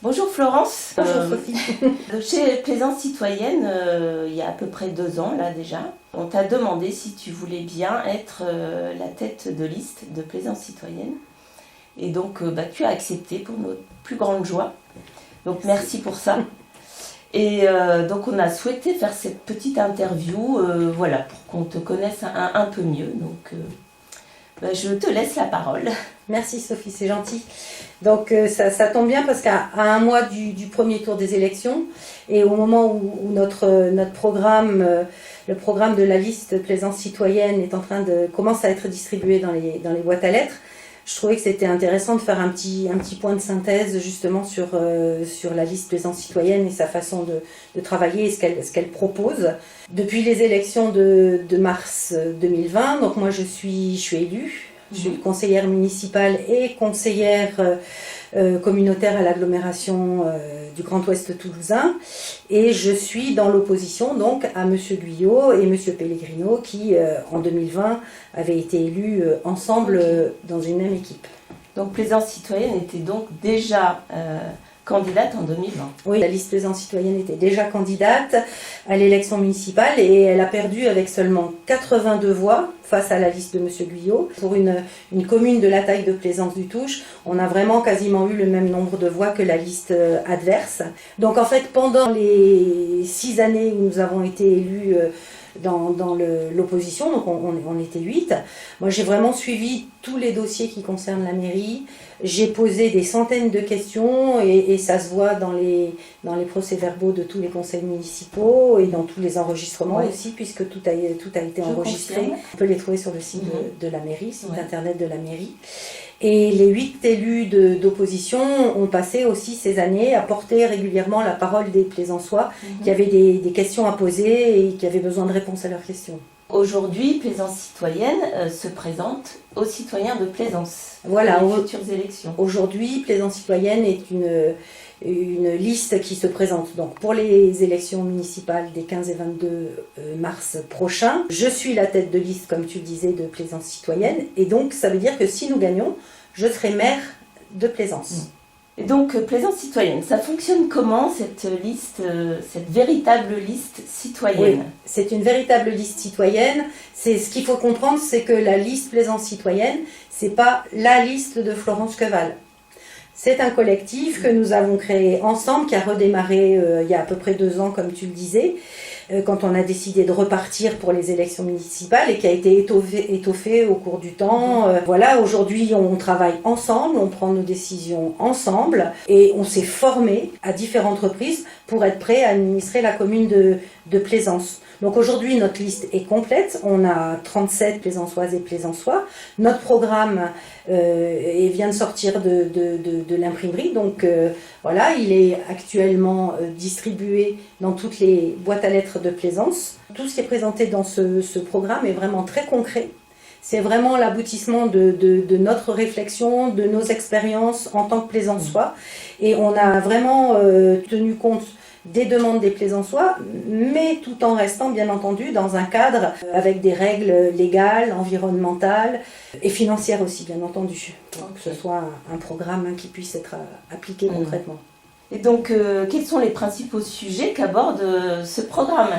Bonjour Florence. Bonjour Sophie. Chez Plaisance Citoyenne, il y a à peu près 2 ans là déjà, on t'a demandé si tu voulais bien être la tête de liste de Plaisance Citoyenne. Et donc tu as accepté pour notre plus grande joie. Donc merci pour ça. Et donc on a souhaité faire cette petite interview pour qu'on te connaisse un peu mieux. Donc je te laisse la parole. Merci Sophie, c'est gentil. Donc ça tombe bien parce qu'à un mois du premier tour des élections et au moment où notre programme, le programme de la liste Plaisance Citoyenne commence à être distribué dans les boîtes à lettres, je trouvais que c'était intéressant de faire un petit point de synthèse justement sur la liste Plaisance Citoyenne et sa façon de travailler et ce qu'elle propose. Depuis les élections de mars 2020, donc moi je suis élue. Je suis conseillère municipale et conseillère communautaire à l'agglomération du Grand Ouest toulousain. Et je suis dans l'opposition donc à M. Guyot et M. Pellegrino qui, en 2020, avaient été élus ensemble dans une même équipe. Donc Plaisance Citoyenne était donc déjà candidate en 2020. Oui, la liste Plaisance Citoyenne était déjà candidate à l'élection municipale et elle a perdu avec seulement 82 voix face à la liste de M. Guyot. Pour une commune de la taille de Plaisance du Touche, on a vraiment quasiment eu le même nombre de voix que la liste adverse. Donc en fait, pendant les 6 années où nous avons été élus dans l'opposition, donc on était 8. Moi j'ai vraiment suivi tous les dossiers qui concernent la mairie, j'ai posé des centaines de questions et ça se voit dans les procès-verbaux de tous les conseils municipaux et dans tous les enregistrements aussi, puisque tout a été enregistré. Confirme. On peut les trouver sur le site de la mairie, site internet de la mairie. Et les 8 élus d'opposition ont passé aussi ces années à porter régulièrement la parole des Plaisançois qui avaient des questions à poser et qui avaient besoin de réponses à leurs questions. Aujourd'hui, Plaisance Citoyenne se présente aux citoyens de Plaisance voilà, pour les futures élections. Aujourd'hui, Plaisance Citoyenne est une liste qui se présente donc pour les élections municipales des 15 et 22 mars prochains. Je suis la tête de liste, comme tu le disais, de Plaisance Citoyenne. Et donc, ça veut dire que si nous gagnons, je serai maire de Plaisance. Et donc, Plaisance Citoyenne, ça fonctionne comment cette liste, cette véritable liste citoyenne? Oui, c'est une véritable liste citoyenne. Ce qu'il faut comprendre, c'est que la liste Plaisance Citoyenne, c'est pas la liste de Florence Queval. C'est un collectif que nous avons créé ensemble, qui a redémarré il y a à peu près 2 ans, comme tu le disais, quand on a décidé de repartir pour les élections municipales et qui a été étoffé au cours du temps. Voilà, aujourd'hui on travaille ensemble, on prend nos décisions ensemble et on s'est formé à différentes reprises pour être prêt à administrer la commune de Plaisance. Donc aujourd'hui notre liste est complète, on a 37 Plaisançoises et Plaisançois. Notre programme vient de sortir de l'imprimerie, donc voilà, il est actuellement distribué dans toutes les boîtes à lettres de Plaisance. Tout ce qui est présenté dans ce programme est vraiment très concret. C'est vraiment l'aboutissement de notre réflexion, de nos expériences en tant que Plaisançois. Et on a vraiment tenu compte des demandes des Plaisançois, mais tout en restant bien entendu dans un cadre avec des règles légales, environnementales et financières aussi bien entendu, pour que ce soit un programme qui puisse être appliqué concrètement. Et donc, quels sont les principaux sujets qu'aborde ce programme ?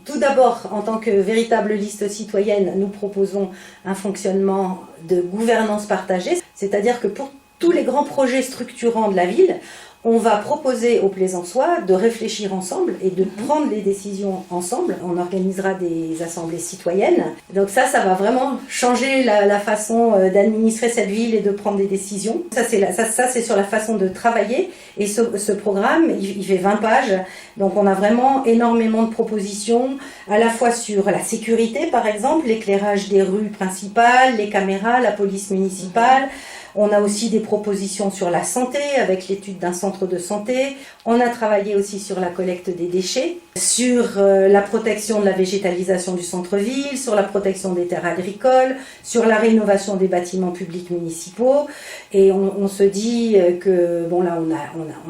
Tout d'abord, en tant que véritable liste citoyenne, nous proposons un fonctionnement de gouvernance partagée, c'est-à-dire que pour tous les grands projets structurants de la ville, on va proposer aux Plaisançois de réfléchir ensemble et de prendre les décisions ensemble. On organisera des assemblées citoyennes. Donc ça va vraiment changer la façon d'administrer cette ville et de prendre des décisions. Ça c'est sur la façon de travailler. Et ce programme, il fait 20 pages. Donc on a vraiment énormément de propositions, à la fois sur la sécurité par exemple, l'éclairage des rues principales, les caméras, la police municipale. On a aussi des propositions sur la santé, avec l'étude d'un centre de santé. On a travaillé aussi sur la collecte des déchets, sur la protection de la végétalisation du centre-ville, sur la protection des terres agricoles, sur la rénovation des bâtiments publics municipaux. Et on se dit que, bon là, on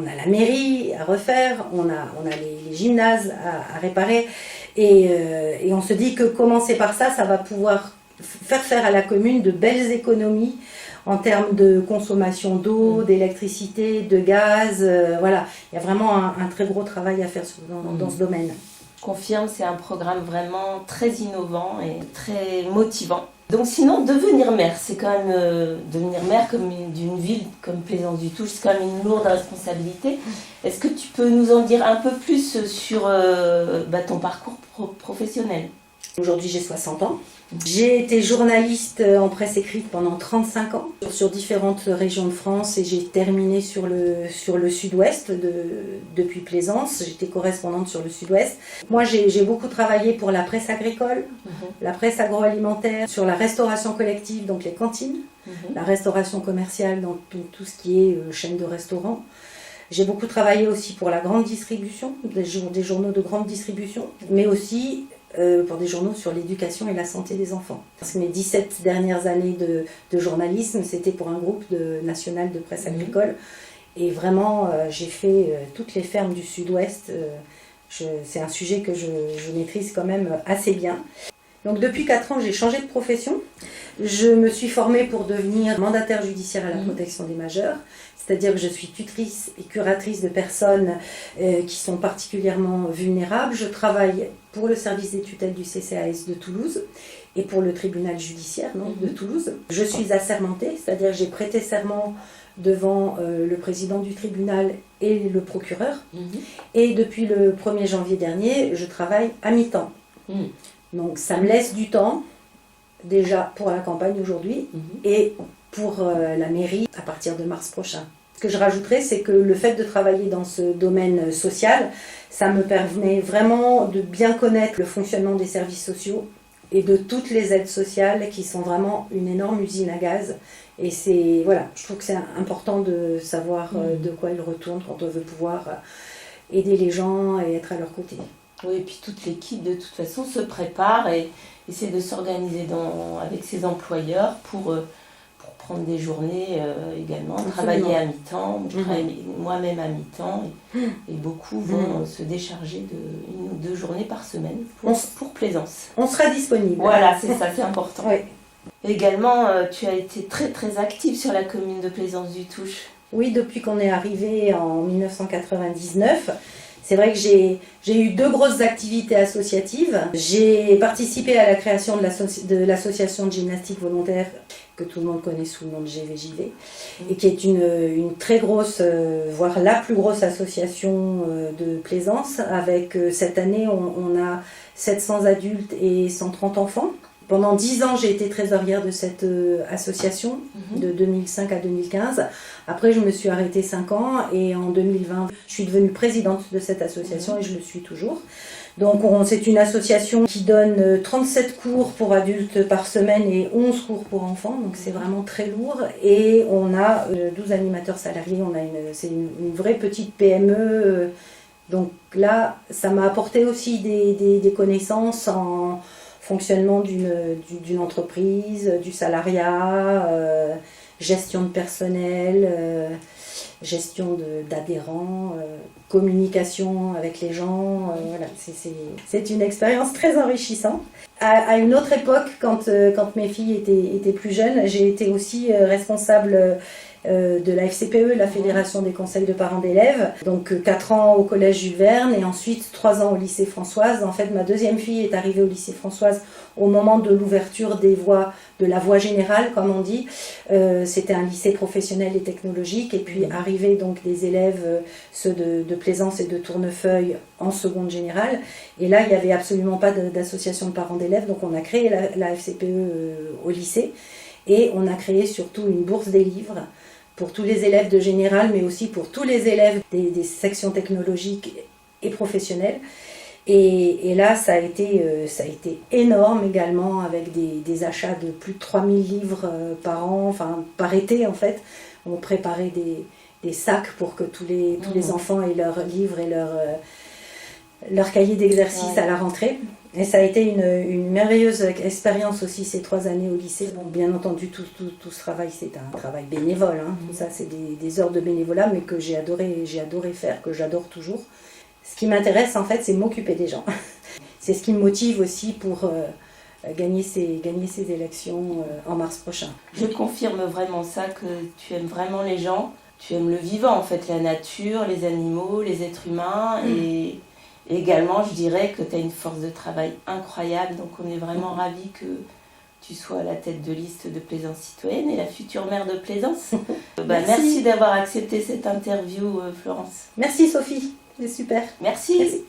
a la mairie à refaire, on a les gymnases à réparer. Et on se dit que commencer par ça va pouvoir faire à la commune de belles économies en termes de consommation d'eau, d'électricité, de gaz. Voilà, il y a vraiment un très gros travail à faire dans ce domaine. Confirme, c'est un programme vraiment très innovant et très motivant. Donc sinon, devenir maire, c'est quand même devenir maire d'une ville comme Plaisance-du-Touche, c'est quand même une lourde responsabilité. Est-ce que tu peux nous en dire un peu plus sur ton parcours professionnel? Aujourd'hui, j'ai 60 ans. J'ai été journaliste en presse écrite pendant 35 ans sur différentes régions de France et j'ai terminé sur le sud-ouest depuis Plaisance. J'étais correspondante sur le sud-ouest. Moi, j'ai beaucoup travaillé pour la presse agricole, la presse agroalimentaire, sur la restauration collective, donc les cantines, la restauration commerciale, donc tout ce qui est chaîne de restaurants. J'ai beaucoup travaillé aussi pour la grande distribution, des journaux de grande distribution, mais aussi pour des journaux sur l'éducation et la santé des enfants. Parce que mes 17 dernières années de journalisme, c'était pour un groupe national de presse agricole. Et vraiment, j'ai fait toutes les fermes du sud-ouest. C'est un sujet que je maîtrise quand même assez bien. Donc depuis 4 ans, j'ai changé de profession. Je me suis formée pour devenir mandataire judiciaire à la protection des majeurs. C'est-à-dire que je suis tutrice et curatrice de personnes qui sont particulièrement vulnérables. Je travaille pour le service des tutelles du CCAS de Toulouse et pour le tribunal judiciaire de Toulouse. Je suis assermentée, c'est-à-dire que j'ai prêté serment devant le président du tribunal et le procureur. Et depuis le 1er janvier dernier, je travaille à mi-temps. Donc ça me laisse du temps, déjà pour la campagne aujourd'hui et pour la mairie à partir de mars prochain. Ce que je rajouterais, c'est que le fait de travailler dans ce domaine social, ça me permet vraiment de bien connaître le fonctionnement des services sociaux et de toutes les aides sociales qui sont vraiment une énorme usine à gaz. Et je trouve que c'est important de savoir de quoi ils retournent quand on veut pouvoir aider les gens et être à leur côté. Oui, et puis toute l'équipe de toute façon se prépare et essaie de s'organiser avec ses employeurs pour prendre des journées également, travailler à mi-temps. Je travaille moi-même à mi-temps et beaucoup vont se décharger de 1 ou 2 journées par semaine pour Plaisance. On sera disponible. Voilà, c'est ça, c'est important. Oui. Également, tu as été très très active sur la commune de Plaisance-du-Touche. Oui, depuis qu'on est arrivé en 1999. C'est vrai que j'ai eu 2 grosses activités associatives. J'ai participé à la création de l'association de gymnastique volontaire que tout le monde connaît sous le nom de GVJV et qui est une très grosse, voire la plus grosse association de Plaisance. Avec cette année, on a 700 adultes et 130 enfants. Pendant 10 ans, j'ai été trésorière de cette association, de 2005 à 2015. Après, je me suis arrêtée 5 ans et en 2020, je suis devenue présidente de cette association et je le suis toujours. Donc, c'est une association qui donne 37 cours pour adultes par semaine et 11 cours pour enfants. Donc, c'est vraiment très lourd. Et on a 12 animateurs salariés. C'est une vraie petite PME. Donc là, ça m'a apporté aussi des connaissances en fonctionnement d'une entreprise, du salariat, gestion de personnel, gestion d'adhérents, communication avec les gens. Voilà, c'est une expérience très enrichissante. À une autre époque, quand mes filles étaient plus jeunes, j'ai été aussi responsable de la FCPE, la Fédération des conseils de parents d'élèves. Donc 4 ans au collège Jules Verne et ensuite 3 ans au lycée Françoise. En fait, ma deuxième fille est arrivée au lycée Françoise au moment de l'ouverture de la voie générale, comme on dit. C'était un lycée professionnel et technologique. Et puis arrivaient donc des élèves, ceux de Plaisance et de Tournefeuille, en seconde générale. Et là, il n'y avait absolument pas d'association de parents d'élèves. Donc on a créé la FCPE au lycée. Et on a créé surtout une bourse des livres pour tous les élèves de générale, mais aussi pour tous les élèves des sections technologiques et professionnelles. Et là, ça a été énorme également, avec des achats de plus de 3000 livres par an, enfin par été en fait. On préparait des sacs pour que tous les enfants aient leurs livres et leur cahier d'exercice à la rentrée. Et ça a été une merveilleuse expérience aussi, ces 3 années au lycée. Bon, bien entendu, tout ce travail, c'est un travail bénévole. Tout ça, c'est des heures de bénévolat, mais que j'ai adoré faire, que j'adore toujours. Ce qui m'intéresse, en fait, c'est m'occuper des gens. C'est ce qui me motive aussi pour gagner ces élections en mars prochain. Je confirme vraiment ça, que tu aimes vraiment les gens, tu aimes le vivant en fait, la nature, les animaux, les êtres humains et également je dirais que tu as une force de travail incroyable, donc on est vraiment ravis que tu sois à la tête de liste de Plaisance Citoyenne et la future maire de Plaisance. Merci d'avoir accepté cette interview, Florence. Merci Sophie, c'est super. Merci.